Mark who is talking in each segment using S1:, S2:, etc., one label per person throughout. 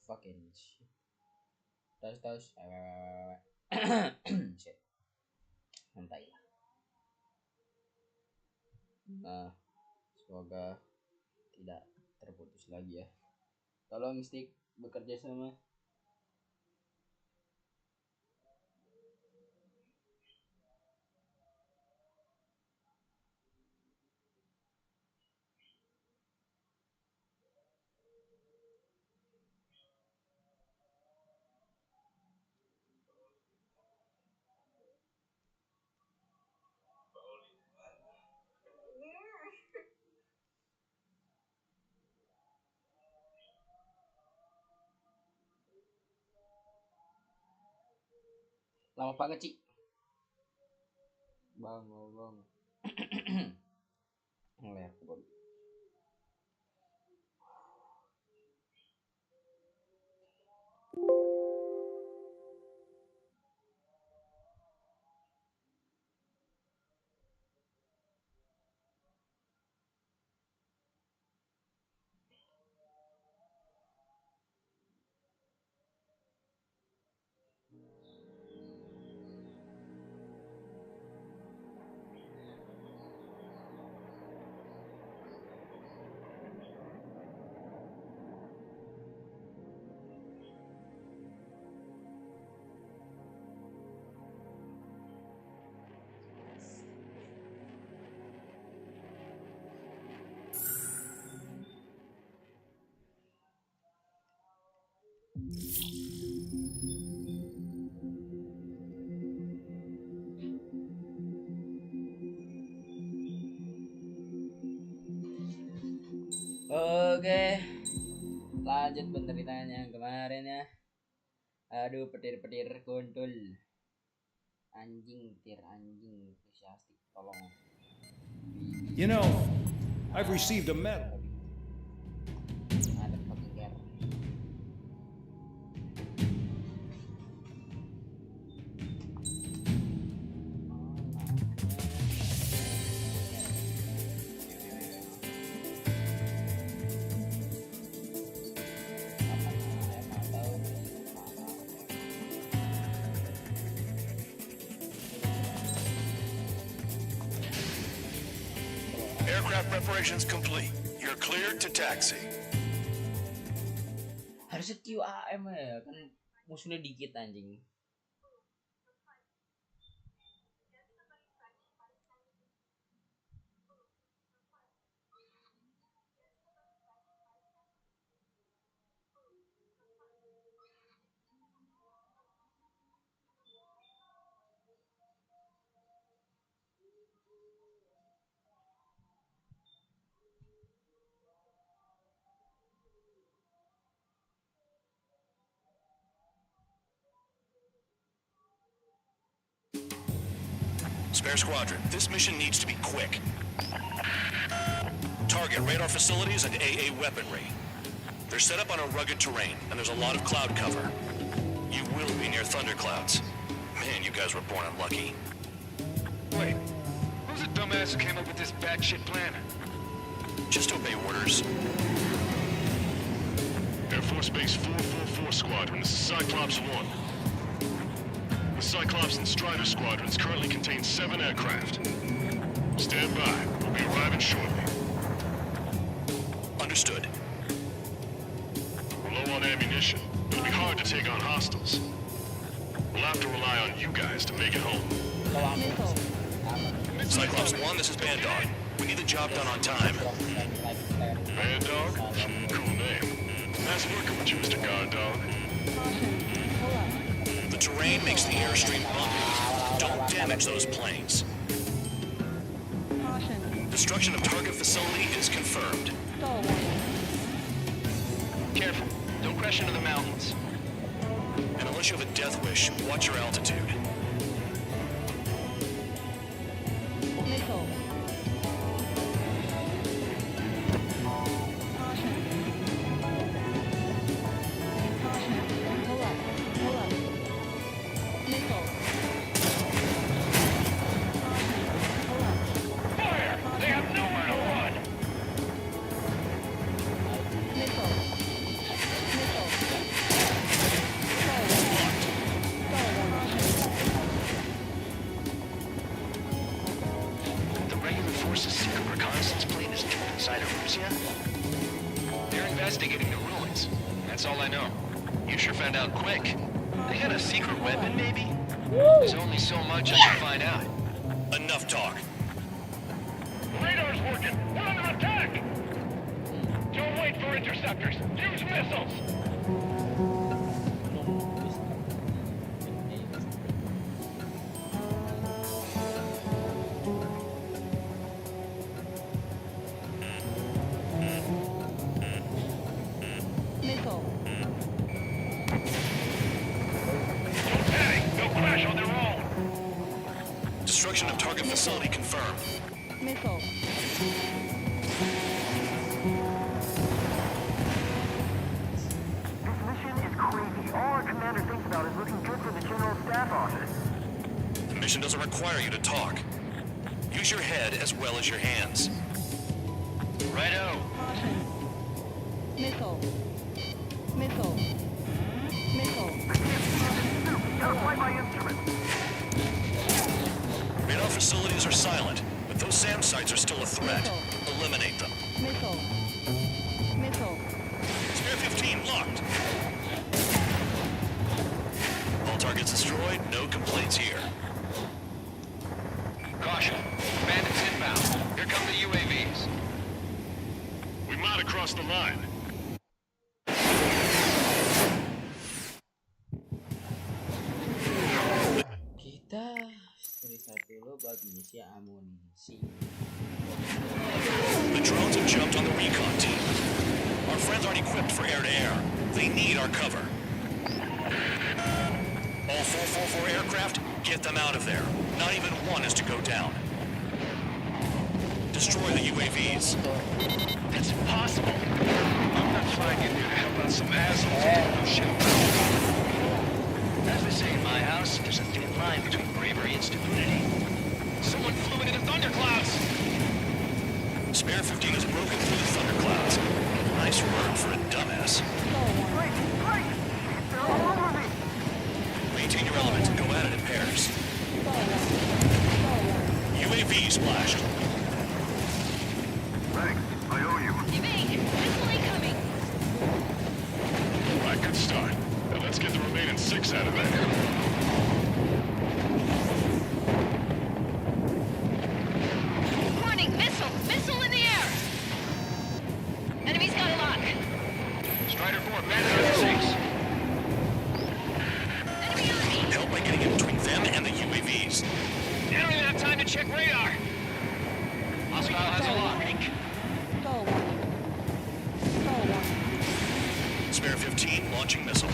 S1: Fucking shit. Tos. Shit. Santai lah. Nah, semoga tidak terputus lagi ya. Tolong Stick bekerja sama. Lama banget sih. Bang. Ngeliat gue. Oke, lanjut penderitaan yang kemarin ya. Aduh, petir kuntul. Anjing, antusiastik, tolong.
S2: You know, I've received a medal.
S3: Aircraft preparations complete. You're cleared to taxi.
S1: Harusnya QAM ya, kan musuhnya dikit anjing.
S3: Spare squadron, this mission needs to be quick. Target radar facilities and AA weaponry. They're set up on a rugged terrain, and there's a lot of cloud cover. You will be near thunderclouds. Man, you guys were born unlucky.
S4: Wait, who's the dumbass who came up with this batshit plan?
S3: Just obey orders.
S5: Air Force Base 444 Squadron, this is Cyclops 1. The Cyclops and Strider squadrons currently contain 7 aircraft. Stand by. We'll be arriving shortly.
S3: Understood.
S5: We're low on ammunition. It'll be hard to take on hostiles. We'll have to rely on you guys to make it home.
S3: Cyclops 1, this is Bandog. We need the job done on time.
S5: Bad Dog? Cool name. Nice working with you, Mr. Guard Dog.
S3: The terrain makes the airstream bumpy. Don't damage those planes. Destruction of target facility is confirmed.
S4: Careful, don't crash into the mountains.
S3: And unless you have a death wish, watch your altitude.
S4: Fire! They have nowhere to run!
S6: Force's secret reconnaissance plane is trapped inside of Russia?
S4: They're investigating the ruins. That's all I know.
S6: You sure found out quick.
S4: They got a secret weapon, maybe? There's only so much I can find out.
S3: Enough talk.
S5: Radar's working. We're under attack. Don't wait for interceptors. Use missiles.
S7: Missile.
S5: Don't panic. They'll crash on their own.
S3: Destruction of target facility confirmed.
S7: Missile.
S8: This mission is crazy. All our commander thinks about is looking good for the General Staff Office.
S3: The mission doesn't require you to talk. Use your head as well as your hands.
S6: Righto.
S7: Caution. Missile. Missile. Missile.
S8: Gotta fly my instrument.
S3: Radar facilities are silent, but those SAM sites are still a threat. Eliminate them.
S7: Missile. Missile.
S3: Spare 15 locked. All targets destroyed, no complaints here.
S4: Caution. Bandits inbound. Here come the UAVs.
S5: We might have crossed the line.
S1: Kita reset dulu buat ngisi amunisi.
S3: The drones have jumped on the recon team. Our friends aren't equipped for air-to-air. They need our cover. All 444 aircraft, get them out of there. Not even one is to go down. Destroy the UAVs.
S4: That's impossible. I'm not flying in there to help out some assholes who don't know shit about it.
S6: As they say in my house, there's a thin line between bravery and stupidity.
S4: Someone flew into the thunderclouds.
S3: Spare 15 has broken through the thunderclouds. Nice work for a dumbass.
S8: Great, great! They're all over me!
S3: Maintain your element and go at it in pairs. UAV splashed.
S8: Thanks, I owe you.
S7: Evade! Missile incoming!
S5: All right, good start. Now let's get the remaining 6 out of there.
S7: Warning! Missile! Missile in the air! Enemy's got a lock!
S4: Strider 4, bandit on the 6.
S7: Enemy on me!
S3: Help by getting in between them and the UAVs.
S4: They don't even have time to check radar. Hostile has a lock.
S7: Stall warning. Stall warning.
S3: Spare 15 launching missile.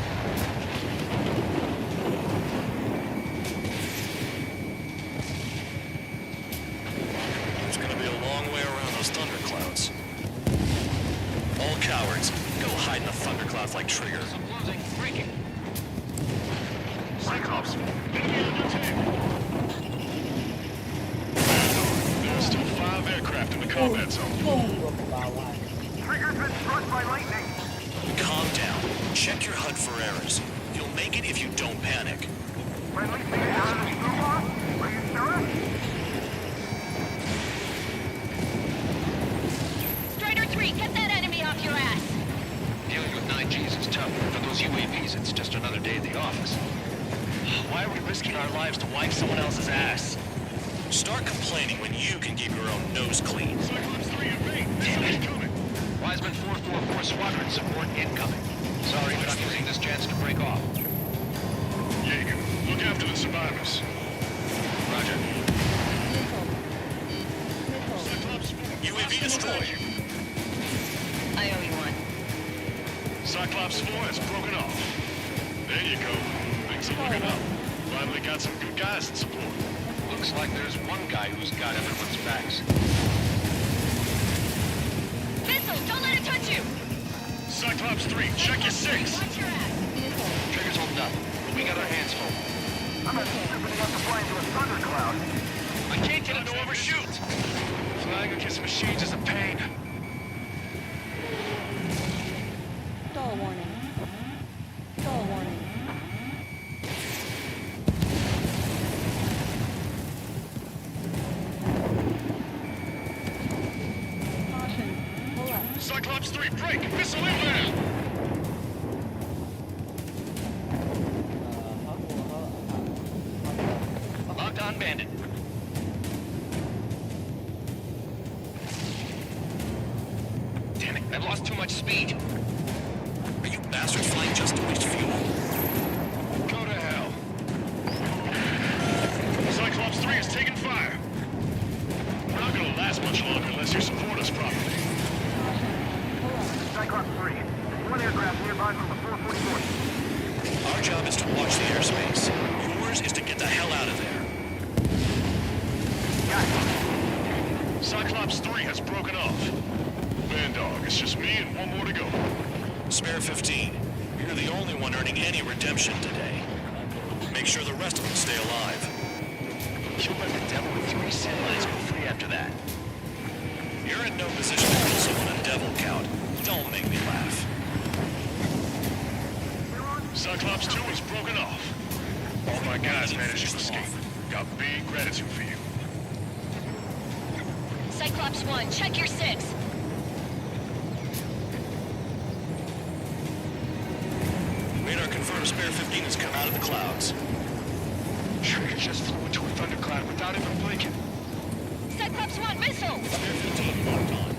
S3: It's gonna be a long way around those thunderclouds. All cowards, go hide in the thunderclouds like Trigger.
S4: Some closing. Breaking.
S5: Cyclops, enemy on your tail. There are still 5 aircraft in the combat zone.
S1: Gua ke bawah.
S8: Trigger's been struck by lightning.
S3: Calm down. Check your HUD for errors. You'll make it if you don't panic.
S8: Friendly thing out of the screw box? Are you sure?
S7: Strider 3, get that enemy off your ass!
S6: Dealing with 9Gs is tough. For those UAVs, it's just another day at the office. Why are we risking our lives to wipe someone else's ass?
S3: Start complaining when you can keep your own nose clean.
S5: Cyclops 3 invade.
S6: Damn it.
S5: Missiles coming.
S4: Wiseman 444 squadron support incoming. Sorry, but I'm using this chance to break off.
S5: Jaeger, look after the survivors.
S4: Roger.
S7: Missile. Missile.
S5: Cyclops 4.
S3: UAV destroyed.
S7: I owe you one.
S5: Cyclops 4 has broken off. There you go. Things are looking up. Finally got some good guys in support.
S4: Looks like there's one guy who's got everyone's backs.
S7: Missile, don't let it touch you!
S5: Cyclops 3, check your 6.
S7: Watch your ass! Missile.
S4: Trigger's holding up. We got our hands full.
S8: I'm not stupid enough to fly into a thundercloud.
S4: I can't get him to overshoot!
S5: Flying against machines is a pain.
S7: Stall warning. Stall warning.
S5: 3, break! Missile inbound!
S6: Locked on bandit. Damn it, I've lost too much speed.
S3: Are you bastards flying just to waste fuel?
S5: Go to hell. Cyclops 3 is taking fire. We're not gonna last much longer unless you support us properly.
S8: Cyclops 3. There's one aircraft nearby from the 444.
S3: Our job is to watch the airspace. Yours is to get the hell out of there.
S5: Cyclops 3 has broken off. Bandog, it's just me and one more to go.
S3: Spare 15. You're the only one earning any redemption today. Make sure the rest of them stay alive.
S6: You'll let the devil with 3 semis go free after that.
S3: You're in no position to kill someone on devil count. Don't make me laugh.
S5: Cyclops 2 is broken off. All my guys managed to escape. Got big gratitude for you.
S7: Cyclops 1, check your 6.
S3: Radar confirms Spare 15 has come out of the clouds.
S4: Trigger just flew into a thundercloud without even blinking.
S7: Cyclops 1, missile!
S3: Spare 15 locked on.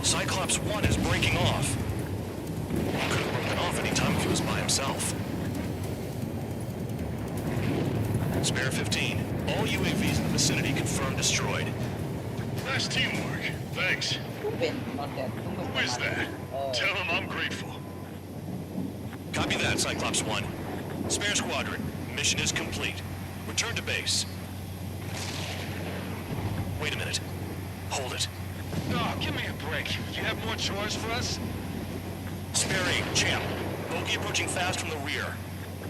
S3: Cyclops 1 is breaking off. He could have broken off any time if he was by himself. Spare 15. All UAVs in the vicinity confirmed destroyed.
S5: Nice teamwork. Thanks. Who is that? Tell him I'm grateful.
S3: Copy that, Cyclops 1. Spare Squadron, mission is complete. Return to base. Wait a minute. Hold it.
S4: Oh, give me a break. You have more chores for us?
S3: Spare 8, Champ. Bogey approaching fast from the rear.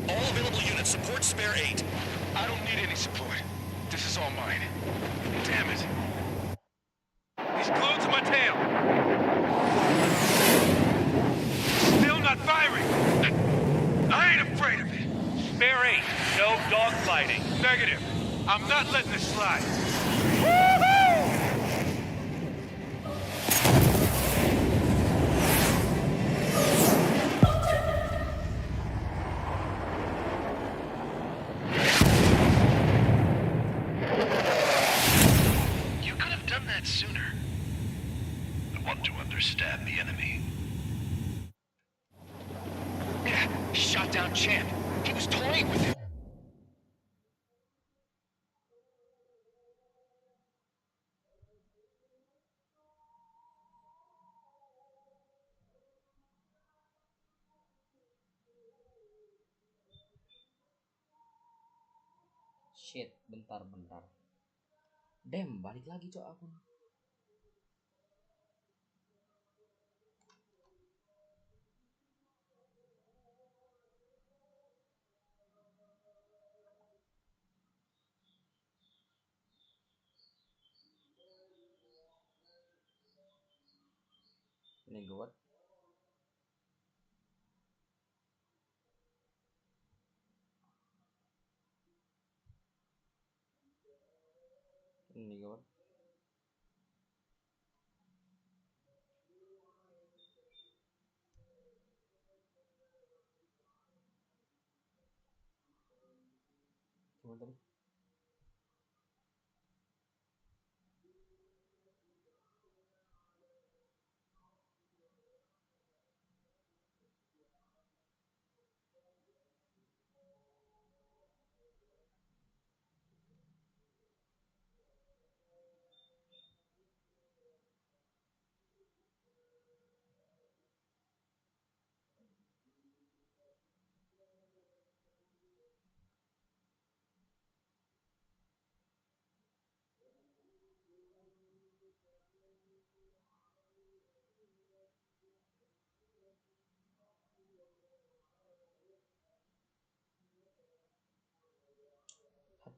S3: All available units support Spare 8.
S4: I don't need any support. This is all mine. Damn it. He's glued to my tail. Still not firing. I ain't afraid of it. Spare 8, no dogfighting. Negative. I'm not letting this slide. Woohoo!
S6: You could have done that sooner. I want to understand the enemy. Shot down Champ. He was toying with it.
S1: Shit, bentar. Damn, balik lagi cok akun. Ini gawat. Ini gawat. Cuma tadi.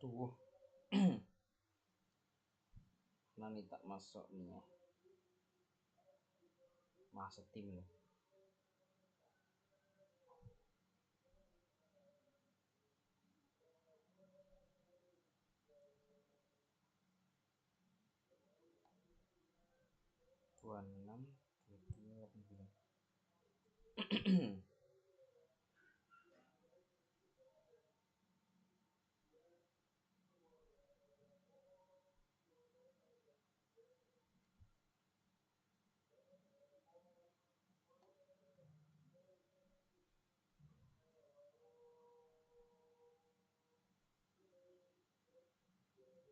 S1: Aduh. Nani tak masuk nih. Masuk tim nih. 26 22 29.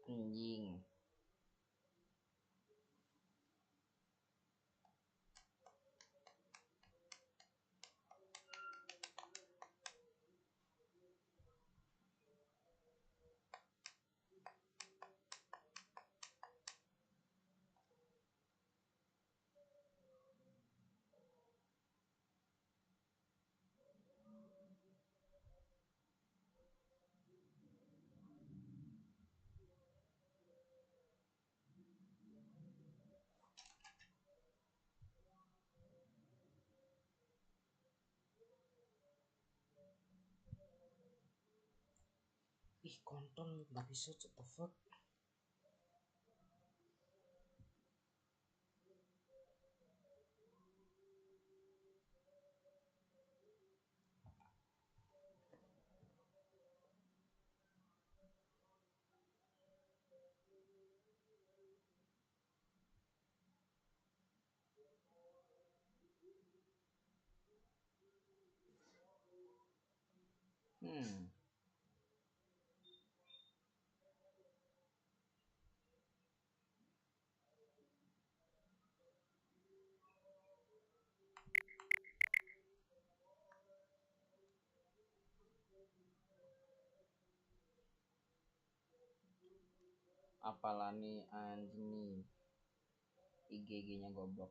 S1: Anjing. Ih, kontol nggak bisa, what the fuck. Apalah nih anjing nih, IGG-nya goblok.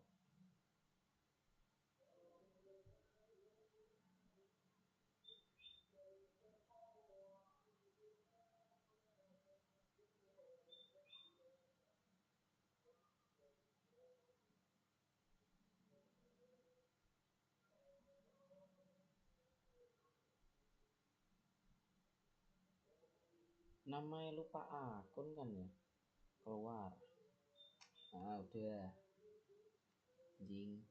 S1: Namanya lupa akun kan ya, keluar. Nah udah anjing.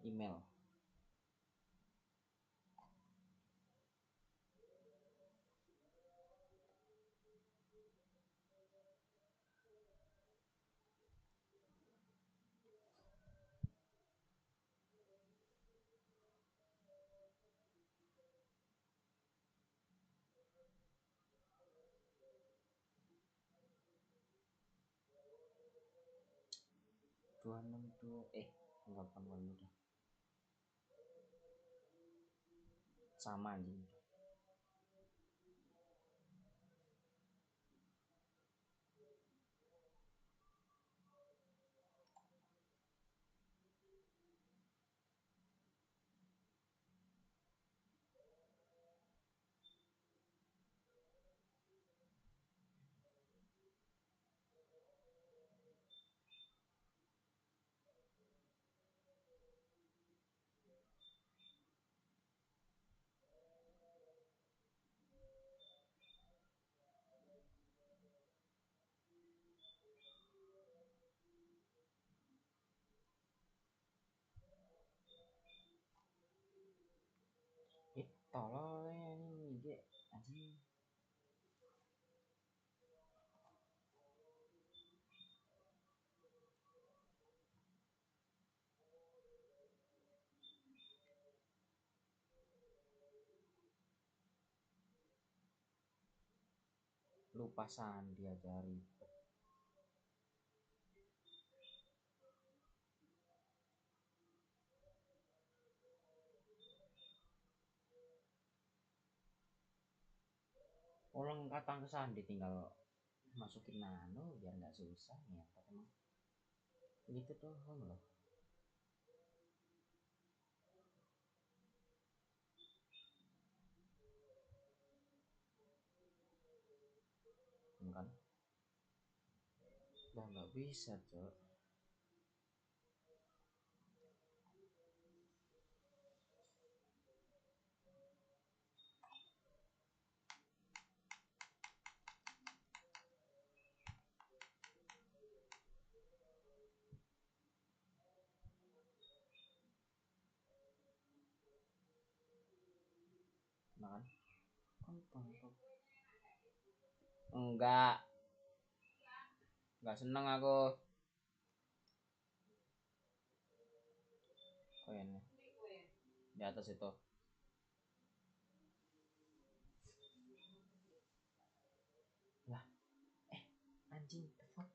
S1: Email. Dua enam dua enggak, bukan udah sama anjing. Tolol ya ini IG anjing. Lupa sandi aja ribet. Ulang kata ke sandi tinggal masukin nano biar nggak susah ya, emang gitu doang loh. bisa tuh. Nah kan enggak seneng aku koinnya di atas itu. Lah anjing, the fuck,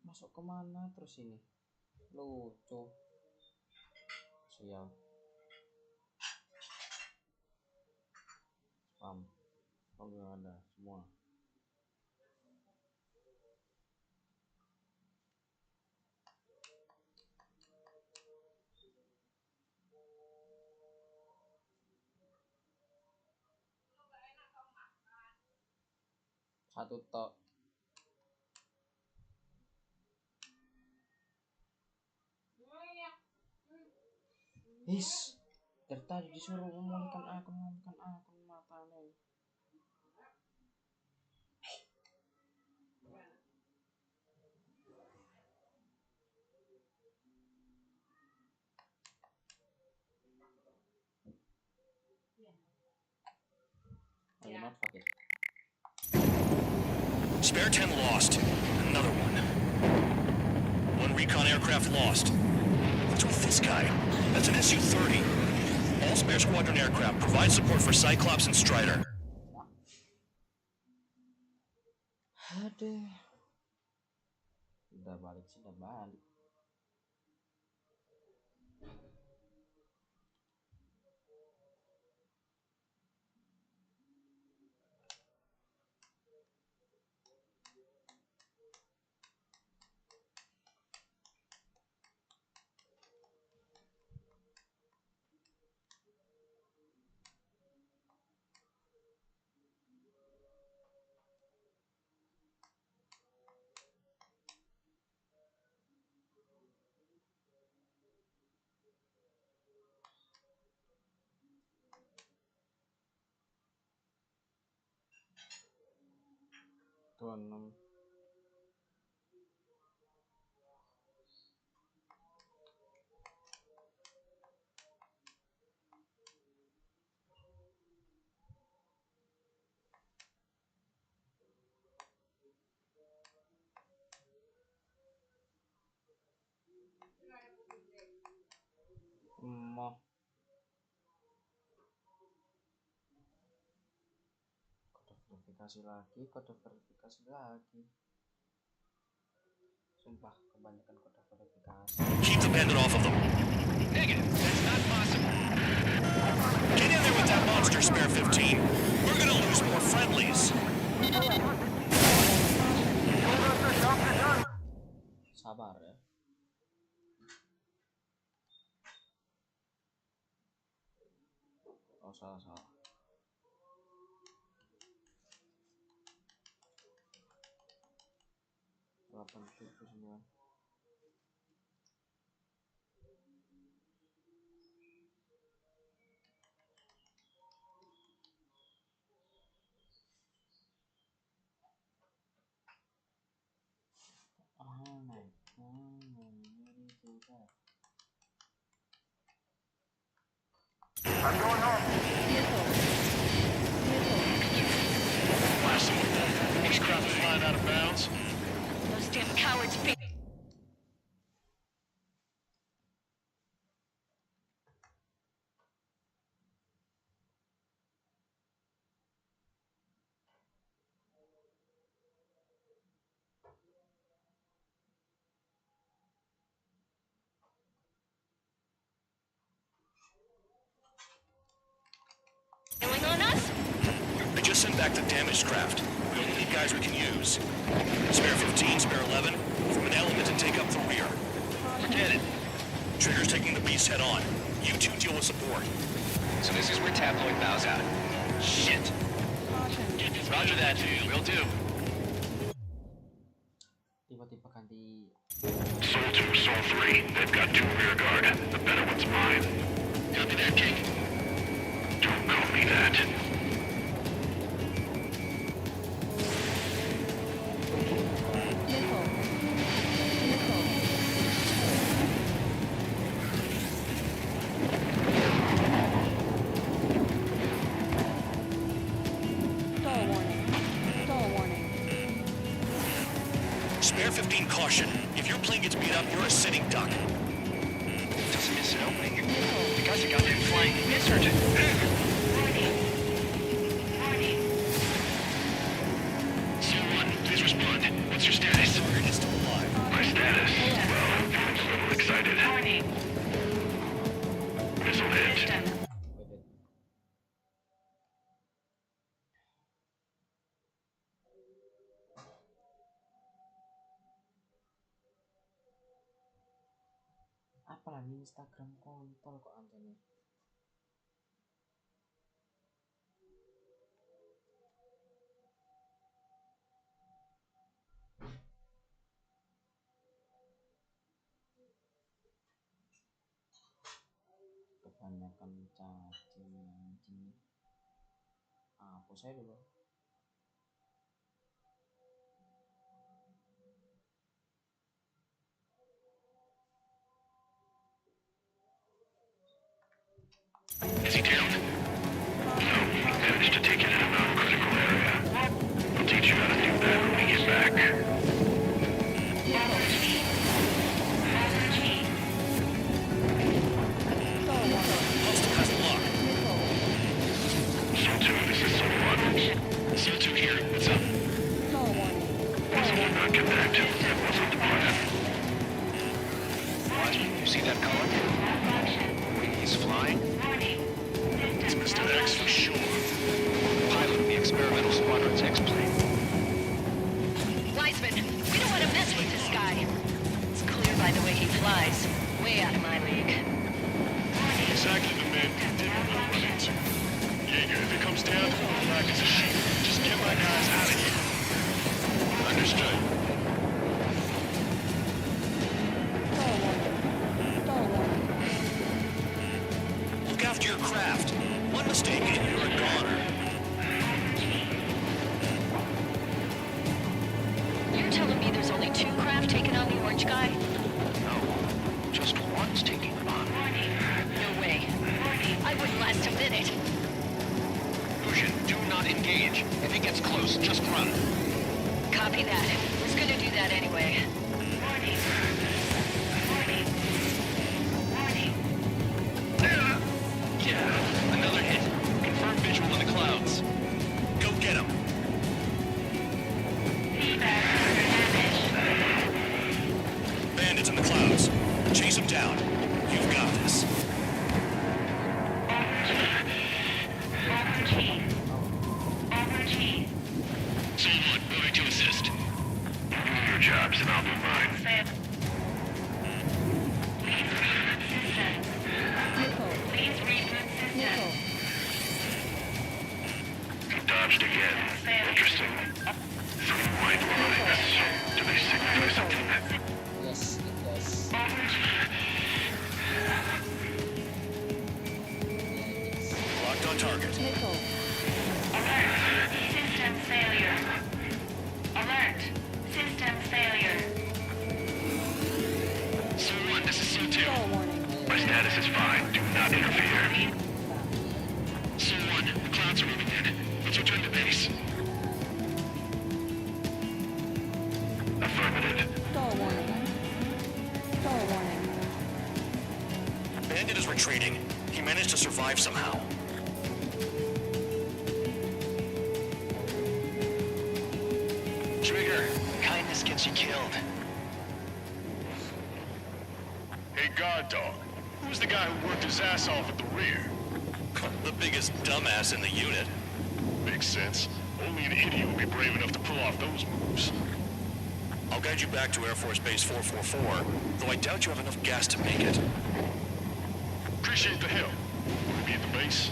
S1: masuk kemana terus ini, lucu sial. Spam nggak ada semua. Satu tok. Dari tadi disuruh memulihkan akun matanya. Not fuck it.
S3: Spare 10 lost. Another one. One recon aircraft lost. What's with this guy? That's an Su-30. All spare squadron aircraft provide support for Cyclops and Strider.
S1: Aduh. Udah balik sih, udah balik. Tuh 6. Mau kode verifikasi lagi. Sumpah kebanyakan kode verifikasi.
S3: Keep the bandit off of them.
S6: Negative. That's not possible.
S3: Get in there with that monster, Spare 15. We're gonna lose more friendlies.
S1: Sabar ya. Oh salah. 879.
S8: I'm going home.
S5: Blast him with that. These craft is flying out of bounds.
S7: Those damn cowards beat. Going on us?
S3: I just sent back the damaged craft. We only need guys we can use. Spare 15, Spare 11, from an element and take up the rear.
S6: Forget it.
S3: Trigger's taking the beast head on. You two deal with support.
S6: So this is where Tabloid bows out. Shit. Roger that, will do.
S1: Coba ganti.
S5: Soul 2, Soul 3. They've got 2 rear guard. The better one's mine. Copy that, King. Don't call me that.
S3: Spare 15 caution. If your plane gets beat up, you're a sitting duck.
S6: Doesn't miss an opening. The guys that got there flying wizard.
S5: Soul 1, please respond. What's your status?
S3: Target is still alive.
S5: My status? Well, I'm a little excited. This'll hit.
S1: Apalagi Instagram kontol kok antene. Kebanyakan cacing anjing. Hapus saya dulu.
S5: Is he down? No, he managed to take it in a non-critical area. I'll teach you how to do that when we get back.
S3: Hostile has the lock.
S5: Soul 2, this is Soul 1. Soul 2 here. What's up? Soul not connect. That wasn't the plan.
S6: Wiseman, you see that color? He's flying.
S5: It's Mr. X for sure.
S6: Pilot of the experimental squadron's X-plane.
S7: Wiseman, we don't want to mess with this guy. It's clear by the way he flies. Way out of my league.
S5: Exactly the man you didn't want to run into. Jaeger, if it comes down to a black as a sheep, just get my guys out of here. Understood.
S3: Look after your craft. One mistake and you're a goner.
S7: You're telling me there's only 2 craft taking on the orange guy?
S6: No, just one's taking him on.
S7: No way. I wouldn't last a minute.
S6: Fusion, do not engage. If he gets close, just run.
S7: Copy that. Was gonna do that anyway.
S6: Yeah, another hit. Confirm visual in the clouds.
S3: Go get him. Bandits in the clouds. Chase them down. You've got this.
S5: Soul 1, moving to assist. Do your jobs and I'll do mine. You dodged again. Interesting. 3 white lines. Do they signify something?
S1: Yes, it does.
S3: Locked on target.
S9: Alert! System failure. Alert! System failure.
S5: Soul 1, this is Soul 2. My status is fine. Do not interfere. Soul 1, the clouds are moving in. Let's return to base. Affirmative.
S3: Bandit is retreating. He managed to survive somehow.
S6: Trigger, kindness gets you killed.
S5: Hey, guard dog. Who's the guy who worked his ass off at the rear?
S3: The biggest dumbass in the unit.
S5: Makes sense. Only an idiot would be brave enough to pull off those moves.
S3: I'll guide you back to Air Force Base 444, though I doubt you have enough gas to make it.
S5: Appreciate the help. Will you be at the base?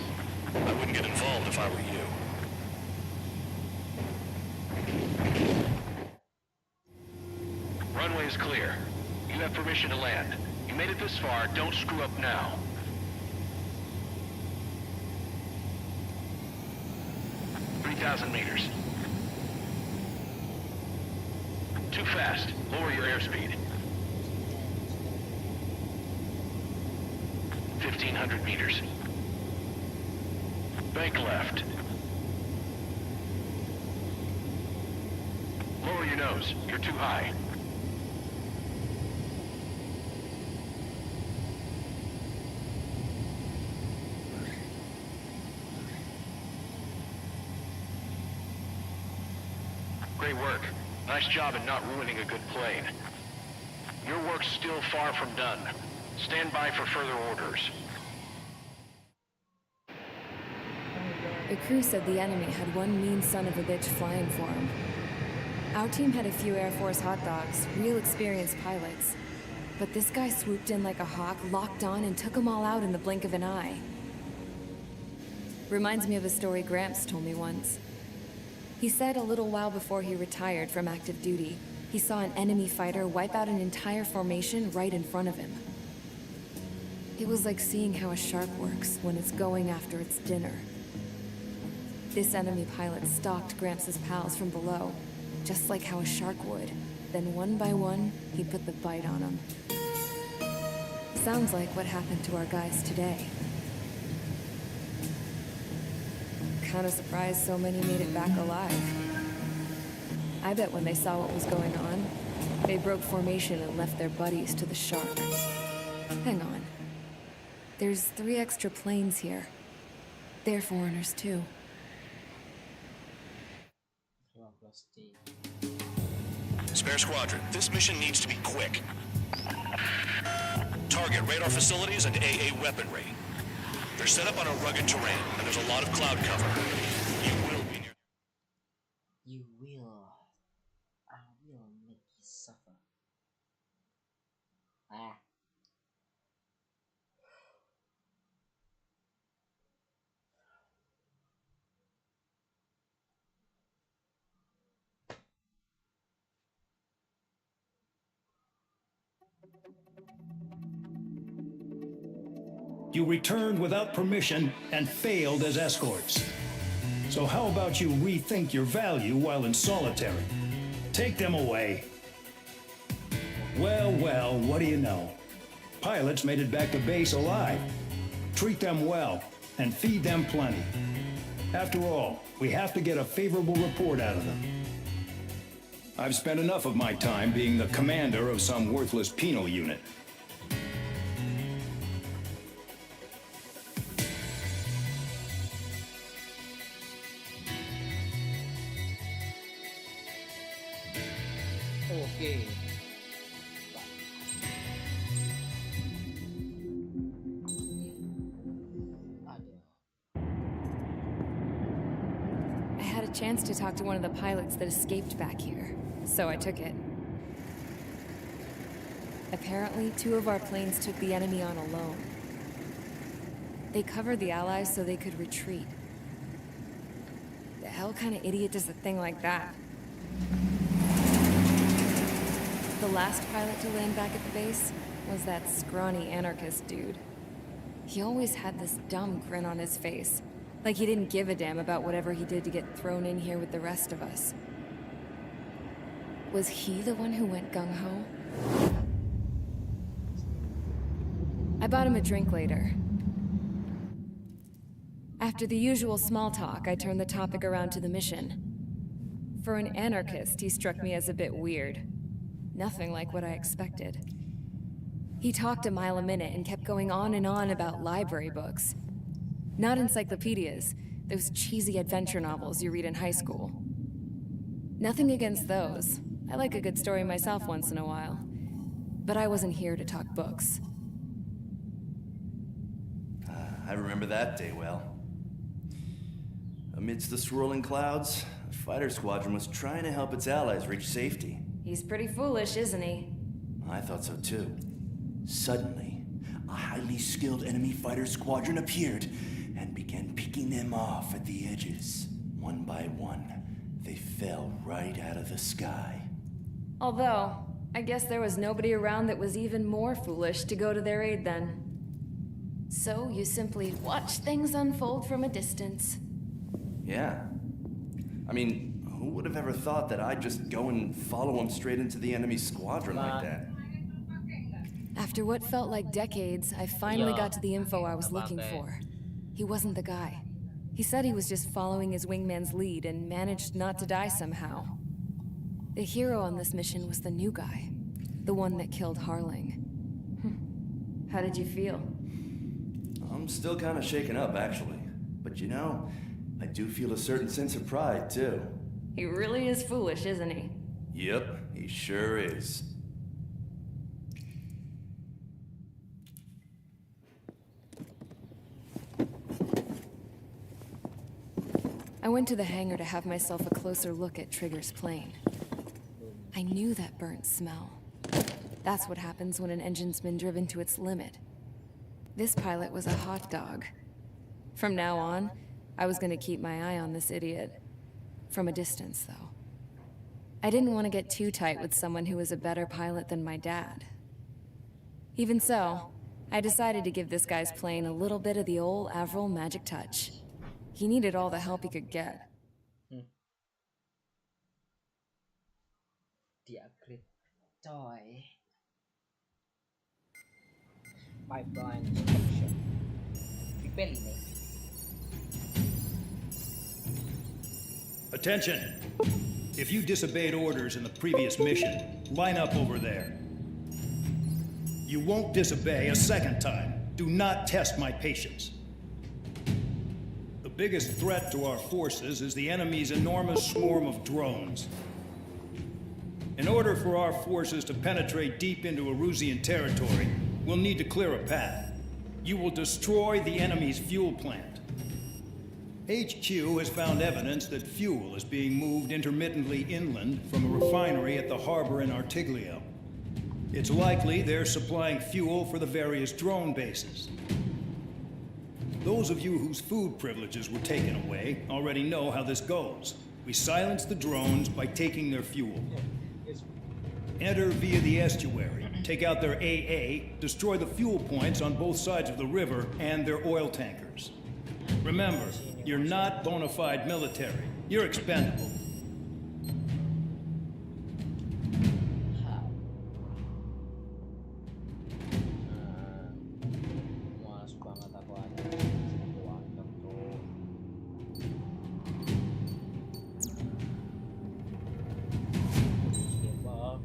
S3: I wouldn't get involved if I were you.
S5: Run
S6: runway is clear. You have permission to land. You made it this far, don't screw up now. $3,000 meters. Too fast. Lower your airspeed. 1,500 meters. Bank left. Lower your nose. You're too high. Great work. Nice job in not ruining a good plane. Your work's still far from done. Stand by for further orders.
S10: The crew said the enemy had one mean son of a bitch flying for him. Our team had a few Air Force hot dogs, real experienced pilots. But this guy swooped in like a hawk, locked on, and took them all out in the blink of an eye. Reminds me of a story Gramps told me once. He said a little while before he retired from active duty, he saw an enemy fighter wipe out an entire formation right in front of him. It was like seeing how a shark works when it's going after its dinner. This enemy pilot stalked Gramps' pals from below, just like how a shark would. Then one by one, he put the bite on them. Sounds like what happened to our guys today. Kinda surprised so many made it back alive. I bet when they saw what was going on, they broke formation and left their buddies to the shark. Hang on. There's 3 extra planes here. They're foreigners too.
S3: Spare Squadron, this mission needs to be quick. Target radar facilities and AA weaponry. They're set up on a rugged terrain, and there's a lot of cloud cover. You will be near...
S1: You will. I will make you suffer. Ah.
S2: You returned without permission and failed as escorts. So how about you rethink your value while in solitary? Take them away. Well, well, what do you know? Pilots made it back to base alive. Treat them well and feed them plenty. After all, we have to get a favorable report out of them. I've spent enough of my time being the commander of some worthless penal unit.
S1: Okay.
S10: I had a chance to talk to one of the pilots that escaped back here, so I took it. Apparently, 2 of our planes took the enemy on alone. They covered the Allies so they could retreat. The hell kind of idiot does a thing like that? The last pilot to land back at the base was that scrawny anarchist dude. He always had this dumb grin on his face, like he didn't give a damn about whatever he did to get thrown in here with the rest of us. Was he the one who went gung-ho? I bought him a drink later. After the usual small talk, I turned the topic around to the mission. For an anarchist, he struck me as a bit weird. Nothing like what I expected. He talked a mile a minute and kept going on and on about library books. Not encyclopedias, those cheesy adventure novels you read in high school. Nothing against those. I like a good story myself once in a while. But I wasn't here to talk books.
S11: I remember that day well. Amidst the swirling clouds, a fighter squadron was trying to help its allies reach safety.
S10: He's pretty foolish, isn't he?
S11: I thought so too. Suddenly, a highly skilled enemy fighter squadron appeared and began picking them off at the edges. One by one, they fell right out of the sky.
S10: Although, I guess there was nobody around that was even more foolish to go to their aid then. So you simply watch things unfold from a distance.
S11: Yeah. I mean, who would have ever thought that I'd just go and follow him straight into the enemy squadron like that?
S10: After what felt like decades, I finally got to the info I was looking for. He wasn't the guy. He said he was just following his wingman's lead and managed not to die somehow. The hero on this mission was the new guy. The one that killed Harling. How did you feel?
S11: I'm still kind of shaken up, actually. But you know, I do feel a certain sense of pride, too.
S10: He really is foolish, isn't he?
S11: Yep, he sure is.
S10: I went to the hangar to have myself a closer look at Trigger's plane. I knew that burnt smell. That's what happens when an engine's been driven to its limit. This pilot was a hot dog. From now on, I was gonna keep my eye on this idiot. From a distance, though. I didn't want to get too tight with someone who was a better pilot than my dad. Even so, I decided to give this guy's plane a little bit of the old Avril magic touch. He needed all the help he could get.
S1: Di-upgrade, coy. Pipeline destruction. Repel ini.
S2: Attention! If you disobeyed orders in the previous mission, line up over there. You won't disobey a second time. Do not test my patience. The biggest threat to our forces is the enemy's enormous swarm of drones. In order for our forces to penetrate deep into Erusian territory, we'll need to clear a path. You will destroy the enemy's fuel plant. HQ has found evidence that fuel is being moved intermittently inland from a refinery at the harbor in Artiglio. It's likely they're supplying fuel for the various drone bases. Those of you whose food privileges were taken away already know how this goes. We silence the drones by taking their fuel. Enter via the estuary, take out their AA, destroy the fuel points on both sides of the river and their oil tankers. Remember, you're not bona fide military. You're expendable.
S1: Muas banget aku ada waktu tuh. Siapa?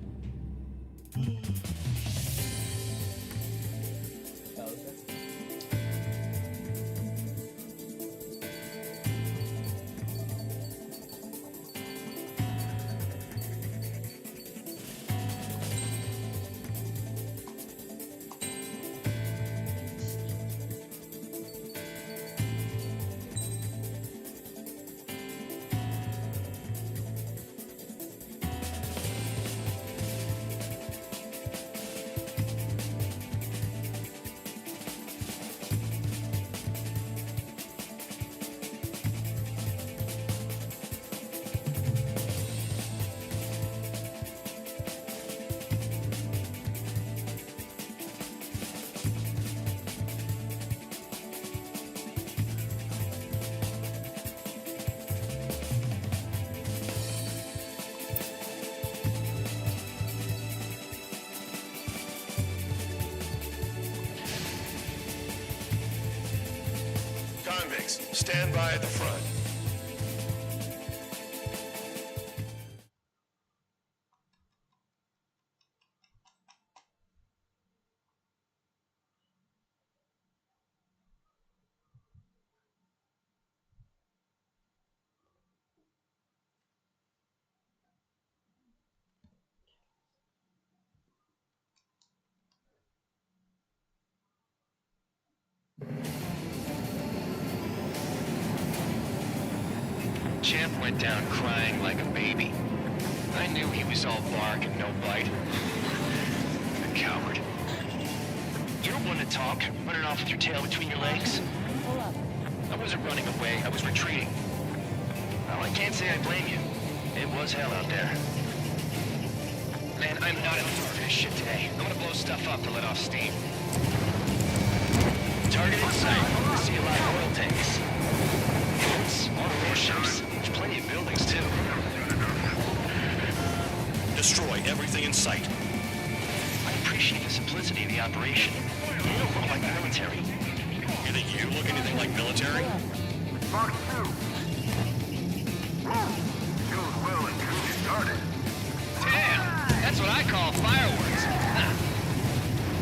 S1: Gak usah.
S5: Convicts, stand by at the front.
S6: Champ went down crying like a baby. I knew he was all bark and no bite. The coward. You're one to talk, running off with your tail between your legs. I wasn't running away, I was retreating. Well, I can't say I blame you. It was hell out there. Man, I'm not in the mood for this shit today. I'm gonna blow stuff up to let off steam. Target in sight. I see a lot of oil tanks. Boats, warships. There's plenty of buildings, too.
S3: Destroy everything in sight.
S6: I appreciate the simplicity of the operation. You don't look like the military.
S3: You think you look anything like military?
S4: Mark 2. Whoa. Shows well and truly started.
S6: Damn! That's what I call fireworks.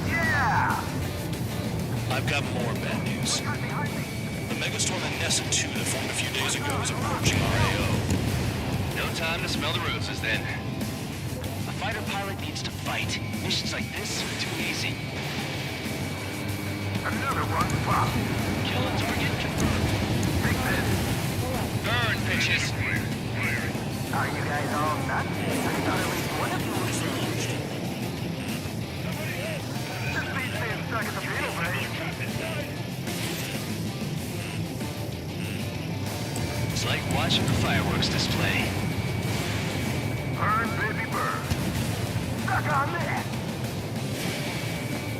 S4: Yeah!
S3: I've got more bad news. The megastorm in Nessa 2 that formed a few days ago is approaching our AO.
S6: No time to smell the roses, then. A fighter pilot needs to fight. Missions like this are too easy.
S4: Another one popped.
S6: Kill a target confirmed.
S4: Take this.
S6: Burn, bitches.
S8: Are you guys all nuts? I thought at least one of you was
S4: This beats being stuck at the beetle base.
S6: It's like watching the fireworks display.
S4: Burn, baby, burn. Stuck on this.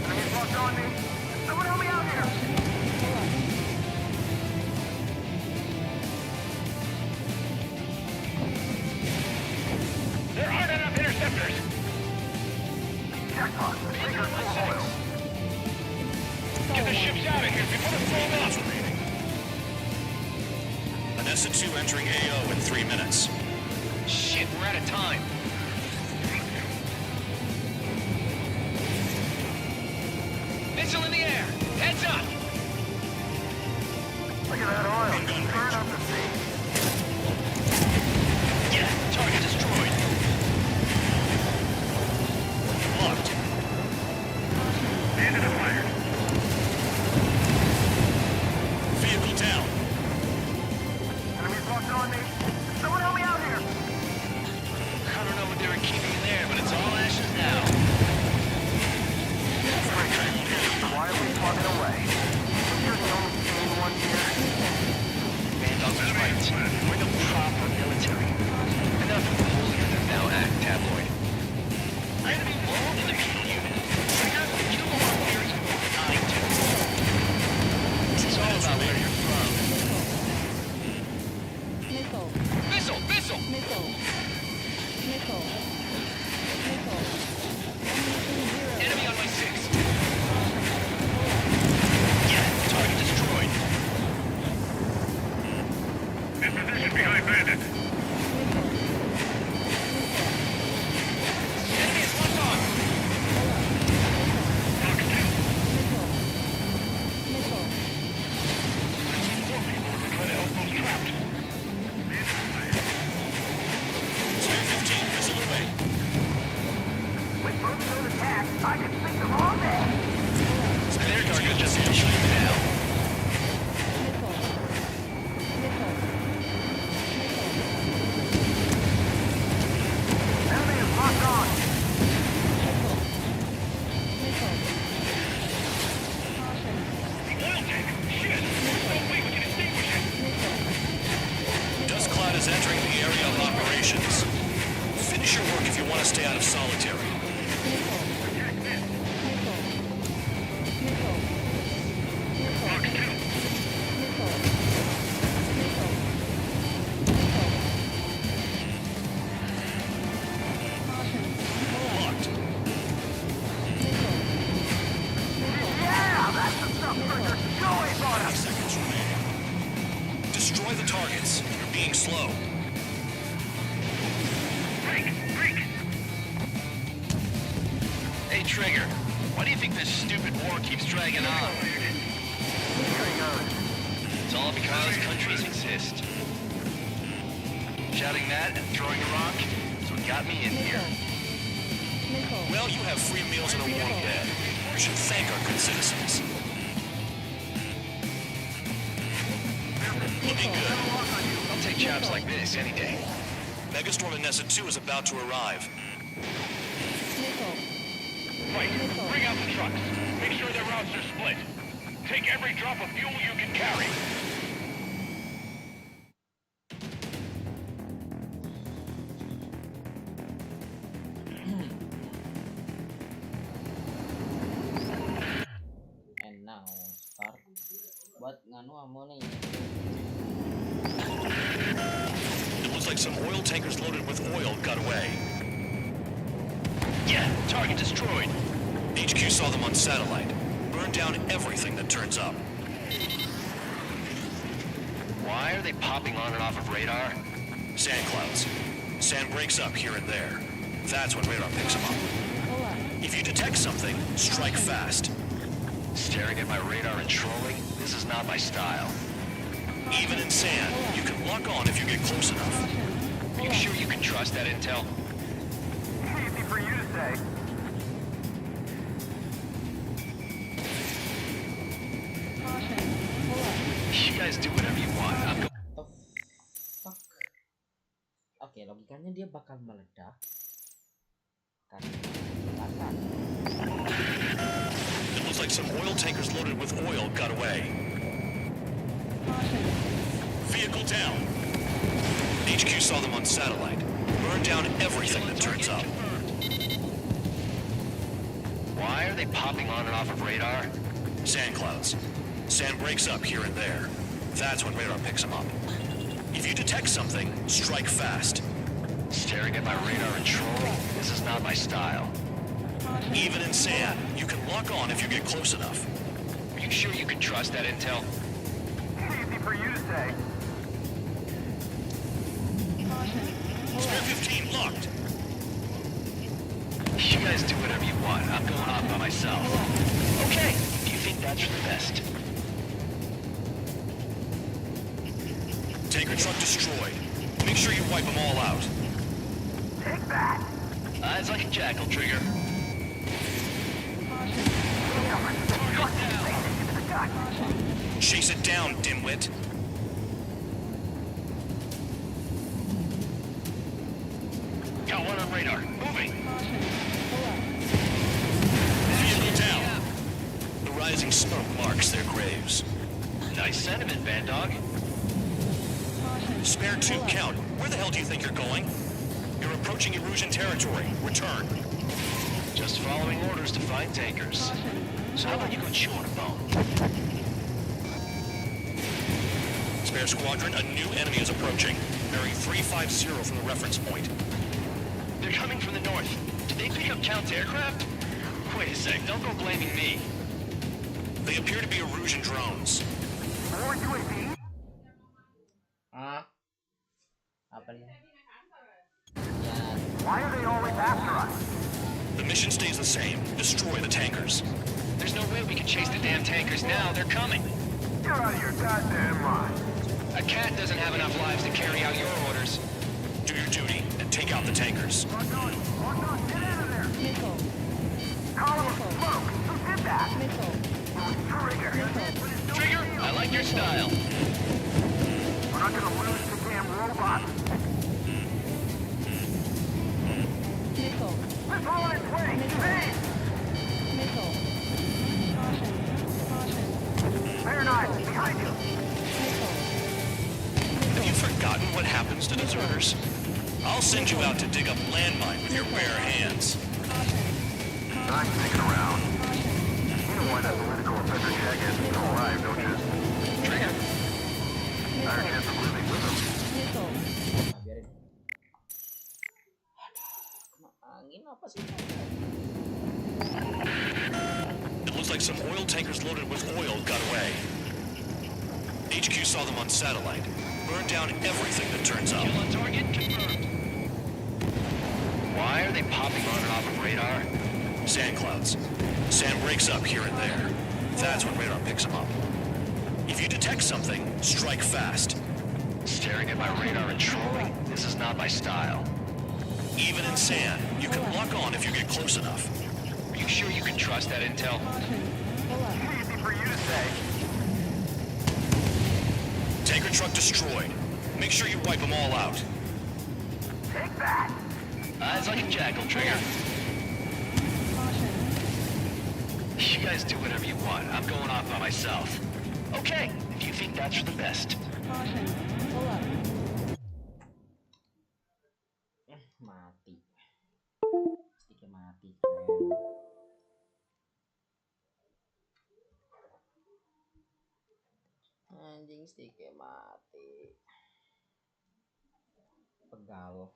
S4: Enemies locked on me. Someone help me out here.
S6: There aren't enough interceptors.
S4: Jackpot. Taker's full oil.
S6: Get the ships out of here before they're blown up.
S3: Nessa 2 entering AO in 3 minutes.
S6: Shit, we're out of time. Missile in the air. Heads up.
S4: Look at that oil. Burn up the sea.
S6: Yeah, target destroyed.
S3: Locked.
S4: Bandit fired.
S3: Vehicle down.
S4: Enemies locked on me. Someone help me out here.
S6: I don't know what they were keeping in there, but it's all ashes now.
S4: Quietly plugging away. You're the only sane one here.
S6: Man, dogs are right. We're the proper military. Enough of the holier than thou act tabloid. Enemy low in the beetle unit. Trigger, you don't want where you go. I do. This is all about where you're from.
S10: Missile.
S6: Missile! Missile!
S10: Missile. Missile. Missile.
S6: Enemy on my 6. Yeah, target destroyed.
S4: In position behind Bandit.
S6: Enemy is locked on.
S4: Knock 2.
S10: Missile.
S4: Four people are trying to help those trapped.
S3: 215 missile away.
S4: With both those attacks, I can think them all day.
S6: Their target is just shooting now.
S4: Enemy is locked on. The oil tank. Shit. There's no way we can extinguish it.
S3: Dust cloud is entering the area of operations. Finish your work if you want to stay out of solitary.
S4: Knock 2.
S3: Locked.
S4: Yeah, that's the stuff Trigger. Go away, on
S3: 5
S4: us.
S3: seconds remaining. Destroy the targets. You're being slow.
S4: Break.
S6: Hey, Trigger. Why do you think this stupid war keeps dragging on?
S4: Here he goes.
S6: It's all because countries exist. Shouting that and throwing a rock is what got me in here.
S3: Well, you have free meals and a warm bed. You should thank our good citizens. Looking good.
S6: I'll take jobs like this any day.
S3: Megastorm in Nessa 2 is about to arrive.
S4: Right. Bring out the trucks. Make sure their routes are split. Take every drop of fuel you can carry.
S1: mau nih.
S3: It looks like some oil tankers loaded with oil got away. Yeah, target destroyed. HQ saw them on satellite. Burned down everything that turns up.
S6: Why are they popping on and off of radar?
S3: Sand clouds. Sand breaks up here and there. That's when radar picks them up. If you detect something, strike fast.
S6: Staring at my radar and trolling? This is not my style.
S3: Even in sand, you can lock on if you get close enough.
S6: Are you sure you can trust that intel?
S8: Easy for you to say.
S6: You guys do whatever you want. I'm
S1: The fuck. Oke, logikanya dia bakal meledak karena kebakaran.
S3: It looks like some oil tankers loaded with oil got away. Vehicle down. HQ saw them on satellite. Burned down everything that turns up.
S6: Why are they popping on and off of radar?
S3: Sand clouds. Sand breaks up here and there. That's when radar picks them up. If you detect something, strike fast.
S6: Staring at my radar and trolling? This is not my style.
S3: Even in sand, you can lock on if you get close enough.
S6: Are you sure you can trust that intel?
S8: Easy for you to say.
S3: Spare 15 locked.
S6: You guys do whatever you want. I'm going off by myself. Okay, if you think that's for the best.
S3: Tanker truck destroyed. Make sure you wipe them all out.
S8: Take that.
S6: Eyes like a jackal, Trigger.
S3: Chase it down, dimwit.
S6: Got one on radar. Moving.
S3: Vehicle down. The rising smoke marks their graves.
S6: Nice sentiment, Band Dog.
S3: Spare 2 count. Where the hell do you think you're going? You're approaching Erusian territory. Return.
S6: Just following orders to find tankers. So how about you go chew on a bone?
S3: Spare squadron, a new enemy is approaching. Bearing 350 from the reference point.
S6: They're coming from the north. Did they pick up Count's aircraft? Wait a sec, don't go blaming me.
S3: They appear to be Erusian drones.
S8: More UAV?
S1: Apa nih?
S8: Why are they always after us?
S3: The mission stays the same. Destroy the tankers.
S6: There's no way we can chase the damn tankers now. They're coming.
S8: You're out of your goddamn mind.
S6: A cat doesn't have enough lives to carry out your orders.
S3: Do your duty and take out the tankers.
S8: Get out of there.
S10: Missile.
S8: Column of smoke. Who did that?
S10: Missile.
S8: Trigger.
S6: Trigger, I like your style.
S8: We're not gonna lose the damn robot.
S10: Missile.
S8: Let's roll in place. Hey!
S10: Missile. Caution. Caution.
S8: Fair knife, behind you.
S10: Missile.
S3: Have you forgotten what happens to deserters? I'll send you out to dig up landmine with your bare hands.
S8: I'm sticking around. You know why that political offender jackass is still alive, don't you?
S6: Trigger.
S8: Higher chance of living with him.
S10: Missile.
S1: Biarin. Kena angin apa sih?
S3: It looks like some oil tankers loaded with oil got away. HQ saw them on satellite. Burned down everything that turns up.
S6: Kill on target confirmed. Why are they popping on and off of radar?
S3: Sand clouds. Sand breaks up here and there. That's when radar picks them up. If you detect something, strike fast.
S6: Staring at my radar and trolling? This is not my style.
S3: Even in sand, you can lock on if you get close enough.
S6: Are you sure you can trust that intel?
S8: Easy for you to say.
S3: Tanker truck destroyed. Make sure you wipe them all out.
S8: Take that.
S6: Eyes like a jackal, Trigger. You guys do whatever you want. I'm going off by myself. Okay, if you think that's for the best.
S1: Mati. Sticknya mati. Keren. Sticknya mati. Pegal.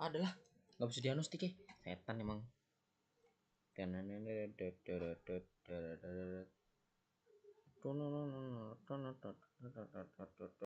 S1: Adalah nggak bisa dianu sticknya. Setan emang.